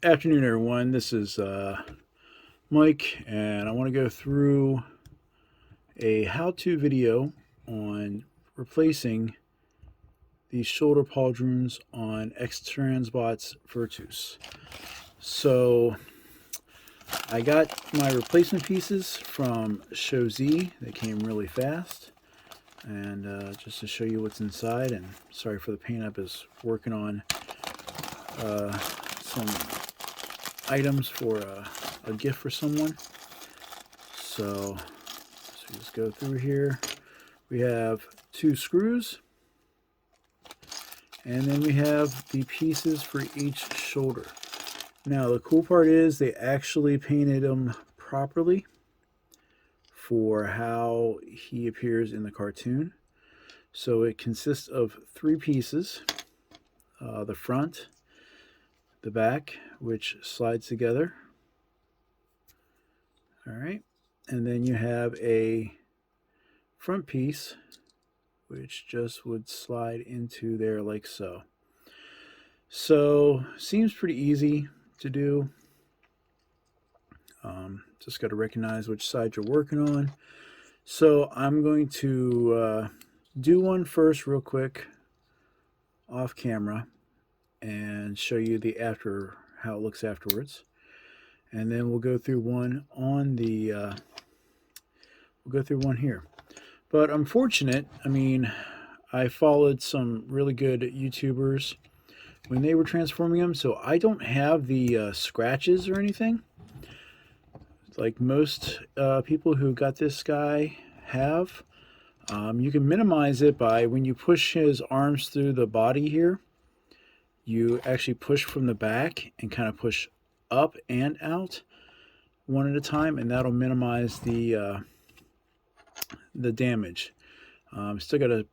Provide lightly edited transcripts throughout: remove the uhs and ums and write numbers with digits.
Afternoon, everyone. This is Mike, and I want to go through a how-to video on replacing the shoulder pauldrons on X-Transbots Virtus. So I got my replacement pieces from Show Z. They came really fast, and just to show you what's inside, and sorry for the paint, I was working on some items for a gift for someone. So just go through here. We have 2 screws, and then we have the pieces for each shoulder. Now the cool part is they actually painted them properly for how he appears in the cartoon. So it consists of 3 pieces, the front, the back, which slides together. All right, and then you have a front piece which just would slide into there like so. So seems pretty easy to do. Just got to recognize which side you're working on. So I'm going to do one first real quick off camera and show you how it looks afterwards, and then we'll go through one on the we'll go through one here. But I'm fortunate. I mean, I followed some really good YouTubers when they were transforming them, so I don't have the scratches or anything like most people who got this guy have. You can minimize it by when you push his arms through the body here. You actually push from the back and kind of push up and out one at a time, and that'll minimize the damage. Still got a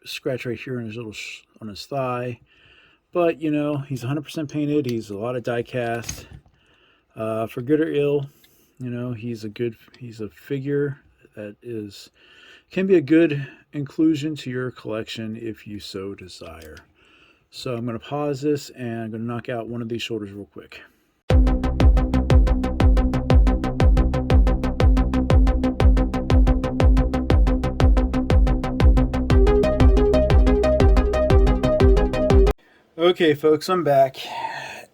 scratch right here on his on his thigh, but you know, he's 100% painted. He's a lot of die cast. For good or ill, you know, he's a figure that can be a good inclusion to your collection if you so desire. So I'm going to pause this, and I'm going to knock out one of these shoulders real quick. Okay, folks, I'm back.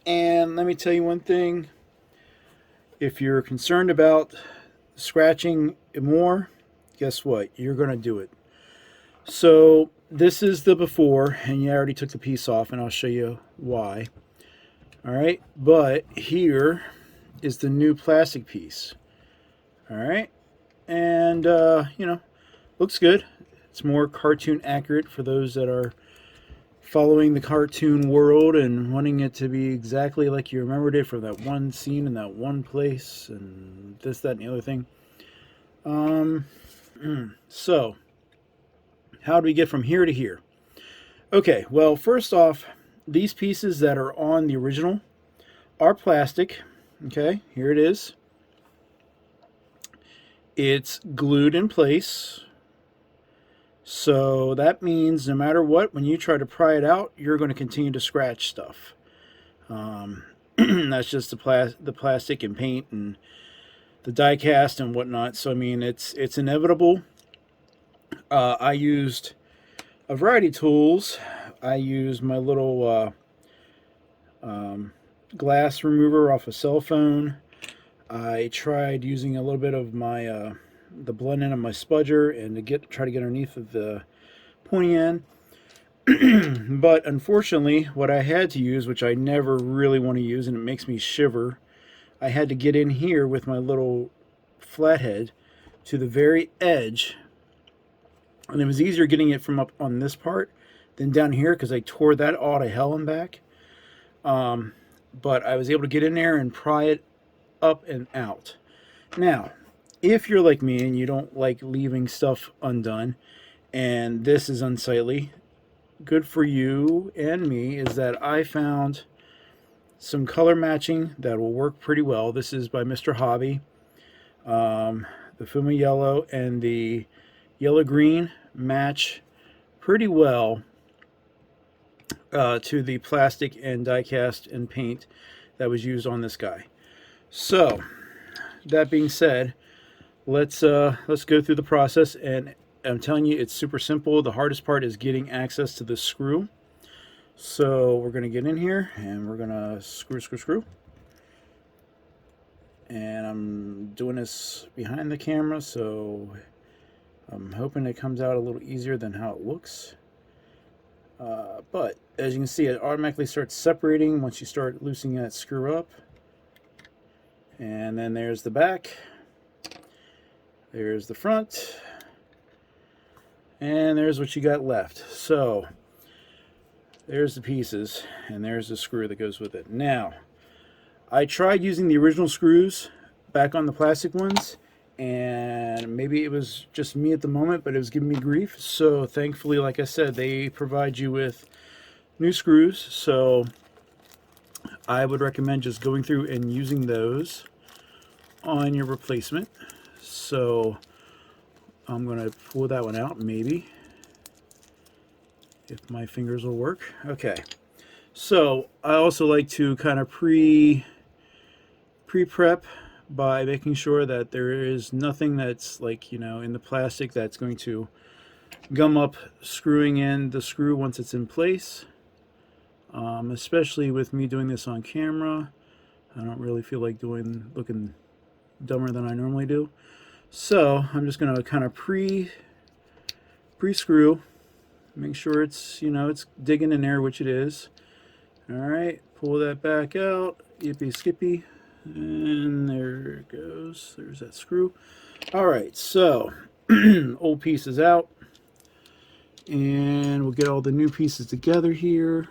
And let me tell you one thing. If you're concerned about scratching more, guess what? You're going to do it. So this is the before, and you already took the piece off, and I'll show you why. All right, but here is the new plastic piece. All right, and you know, looks good. It's more cartoon accurate for those that are following the cartoon world and wanting it to be exactly like you remembered it from that one scene in that one place, and this, that, and the other thing. So how do we get from here to here? Okay, well, first off, these pieces that are on the original are plastic. Okay, here it is. It's glued in place. So that means no matter what, when you try to pry it out, you're going to continue to scratch stuff. That's just the plastic and paint and the die cast and whatnot. So I mean, it's inevitable. I used a variety of tools. I used my little glass remover off a cell phone. I tried using a little bit of my the blend end of my spudger and try to get underneath of the pointy end. But unfortunately, what I had to use, which I never really want to use, and it makes me shiver, I had to get in here with my little flathead to the very edge. And it was easier getting it from up on this part than down here because I tore that all to hell and back. But I was able to get in there and pry it up and out. Now, if you're like me and you don't like leaving stuff undone, and this is unsightly, good for you and me is that I found some color matching that will work pretty well. This is by Mr. Hobby. The Fuma Yellow and the Yellow Green match pretty well to the plastic and die cast and paint that was used on this guy. So that being said, let's go through the process, and I'm telling you, it's super simple. The hardest part is getting access to the screw. So we're going to get in here and we're going to screw. And I'm doing this behind the camera, so I'm hoping it comes out a little easier than how it looks. But as you can see, it automatically starts separating once you start loosening that screw up. And then there's the back. There's the front. And there's what you got left. So there's the pieces, and there's the screw that goes with it. Now, I tried using the original screws back on the plastic ones, and maybe it was just me at the moment, but it was giving me grief. So thankfully, like I said, they provide you with new screws. So I would recommend just going through and using those on your replacement. So I'm going to pull that one out, maybe, if my fingers will work. Okay. So I also like to kind of pre-prep by making sure that there is nothing that's, like, you know, in the plastic that's going to gum up screwing in the screw once it's in place. Especially with me doing this on camera, I don't really feel like looking dumber than I normally do. So I'm just going to kind of pre-screw, make sure it's, you know, it's digging in there, which it is. All right, pull that back out, yippee skippy, and there it goes. There's that screw. All right, so old piece is out, and we'll get all the new pieces together here.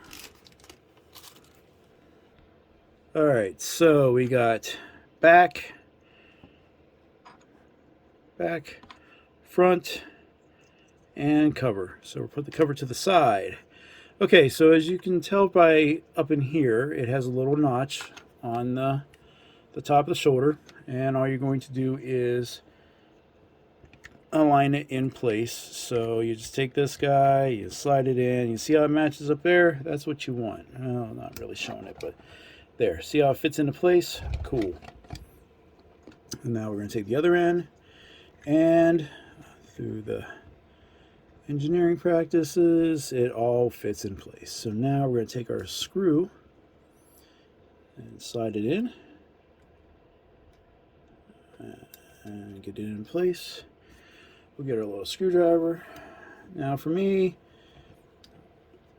All right, so we got back, front, and cover. So we'll put the cover to the side. Okay, so as you can tell by up in here, it has a little notch on the top of the shoulder, and all you're going to do is align it in place. So you just take this guy, you slide it in, you see how it matches up there? That's what you want. Oh, not really showing it, but there. See how it fits into place? Cool. And now we're going to take the other end, and through the engineering practices, it all fits in place. So now we're going to take our screw and slide it in and get it in place. We'll get our little screwdriver. Now for me,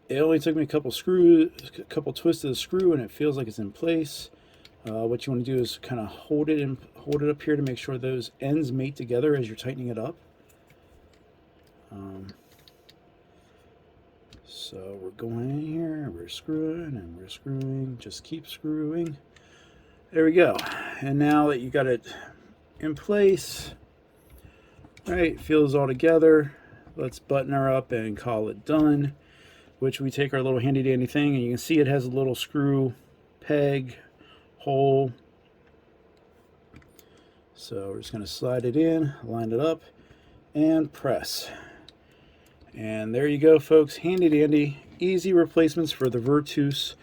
it only took me a couple twists of the screw, and it feels like it's in place. What you want to do is kind of hold it up here to make sure those ends mate together as you're tightening it up. So we're going in here, we're screwing, and we're screwing. Just keep screwing. There we go. And now that you got it in place, right, feels all together, let's button her up and call it done. Which we take our little handy dandy thing, and you can see it has a little screw peg hole. So we're just going to slide it in, line it up, and press. And there you go, folks. Handy dandy, easy replacements for the Virtus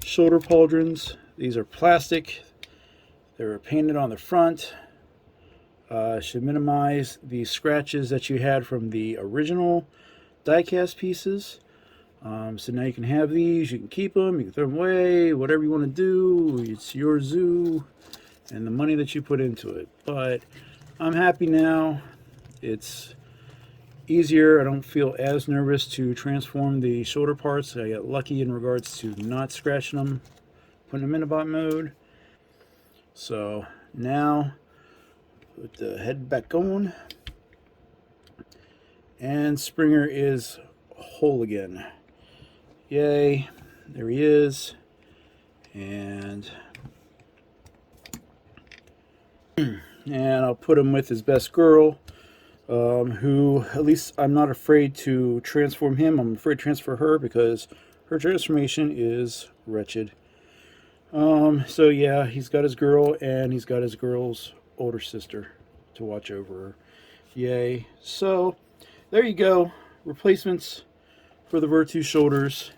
shoulder pauldrons. These are plastic. They're painted on the front. Should minimize the scratches that you had from the original diecast pieces. So now you can have these, you can keep them, you can throw them away, whatever you want to do. It's your zoo and the money that you put into it. But I'm happy now. It's easier. I don't feel as nervous to transform the shoulder parts. I got lucky in regards to not scratching them, putting them in bot mode. So now put the head back on, and Springer is whole again. Yay, there he is. And I'll put him with his best girl, who, at least I'm not afraid to transform him. I'm afraid to transfer her because her transformation is wretched. So yeah, he's got his girl, and he's got his girl's older sister to watch over her. Yay. So there you go, replacements for the Virtus shoulders.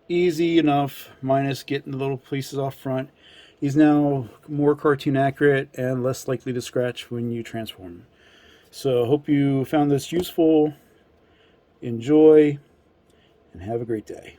easy enough, minus getting the little pieces off front. He's now more cartoon accurate and less likely to scratch when you transform him. So hope you found this useful. Enjoy and have a great day.